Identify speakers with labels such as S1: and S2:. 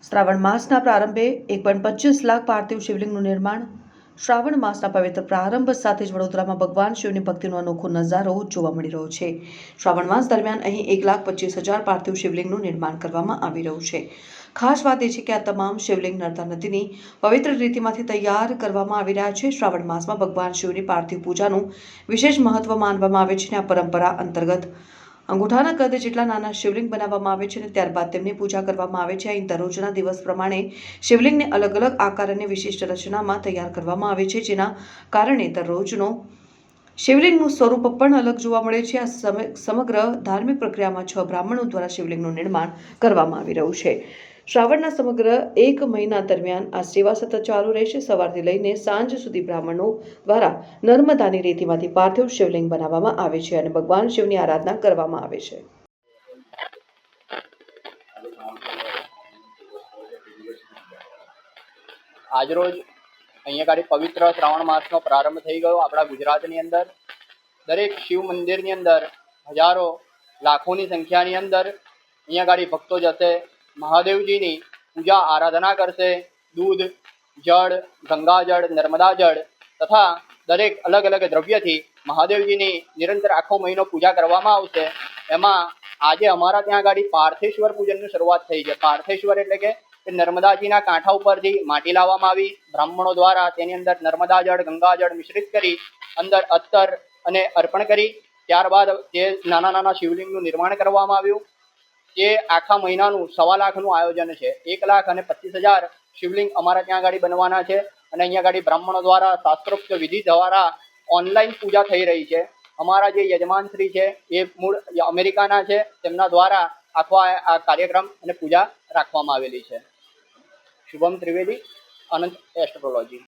S1: શ્રાવણ માસના પ્રારંભે 1.25 લાખ પાર્થિવ શિવલિંગનું નિર્માણ। શ્રાવણ માસના પવિત્ર પ્રારંભ સાથે જ વડોદરામાં ભગવાન શિવની ભક્તિનો અનોખો નજારો જોવા મળી રહ્યો છે। શ્રાવણ માસ દરમિયાન અહીં 1,25,000 પાર્થિવ શિવલિંગનું નિર્માણ કરવામાં આવી રહ્યું છે। ખાસ વાત એ છે કે આ તમામ શિવલિંગ નર્મદા નદીની પવિત્ર રીતિમાંથી તૈયાર કરવામાં આવી રહ્યા છે। શ્રાવણ માસમાં ભગવાન શિવની પાર્થિવ પૂજાનું વિશેષ મહત્વ માનવામાં આવે છે અને આ પરંપરા અંતર્ગત અંગૂઠાના કદ જેટલા નાના શિવલિંગ બનાવવામાં આવે છે અને ત્યારબાદ તેમની પૂજા કરવામાં આવે છે। અહીં દરરોજના દિવસ પ્રમાણે શિવલિંગને અલગ અલગ આકાર અને વિશિષ્ટ રચનામાં તૈયાર કરવામાં આવે છે, જેના કારણે દરરોજનો શિવલિંગનું સ્વરૂપ પણ અલગ જોવા મળે છે। આ સમગ્ર ધાર્મિક પ્રક્રિયામાં 6 બ્રાહ્મણો દ્વારા શિવલિંગનું નિર્માણ કરવામાં આવી રહ્યું છે। શ્રાવણના સમગ્ર 1 મહિના દરમિયાન આ સેવા સતત ચાલુ રહેશે। સવારથી લઈને સાંજ સુધી બ્રાહ્મણો દ્વારા નર્મદાની રેતીમાંથી પાર્થિવ શિવલિંગ બનાવવામાં આવે છે અને ભગવાન શિવની આરાધના કરવામાં આવે છે।
S2: આજરોજ અહીંયા ગાડી પવિત્ર શ્રાવણ માસનો પ્રારંભ થઈ ગયો। આપણા ગુજરાતની અંદર દરેક શિવ મંદિરની અંદર હજારો લાખોની સંખ્યાની અંદર અહીંયા ગાડી ભક્તો જશે, મહાદેવજીની પૂજા આરાધના કરશે। દૂધ, જળ, ગંગાજળ, નર્મદા જળ તથા દરેક અલગ અલગ દ્રવ્યથી મહાદેવજીની નિરંતર આખો મહિનો પૂજા કરવામાં આવશે। એમાં આજે અમારા ત્યાં ગાડી પાર્થેશ્વર પૂજનની શરૂઆત થઈ છે। પાર્થેશ્વર એટલે કે નર્મદાજીના કાંઠા ઉપરથી માટી લાવવામાં આવી, બ્રાહ્મણો દ્વારા તેની અંદર નર્મદા જળ, ગંગાજળ મિશ્રિત કરી અંદર અત્તર અને અર્પણ કરી ત્યારબાદ તે નાના નાના શિવલિંગનું નિર્માણ કરવામાં આવ્યું। જે આખા મહિનાનું 1.25 લાખનું આયોજન છે। 1,25,000 શિવલિંગ અમારા ત્યાં ગાડી બનવાના છે અને અહીંયા ગાડી બ્રાહ્મણો દ્વારા શાસ્ત્રોક્ત વિધિ દ્વારા ઓનલાઈન પૂજા થઈ રહી છે। અમારા જે યજમાનશ્રી છે એ મૂળ અમેરિકાના છે, તેમના દ્વારા આખો આ કાર્યક્રમ અને પૂજા રાખવામાં આવેલી છે। શુભમ ત્રિવેદી, અનંત એસ્ટ્રોલોજી।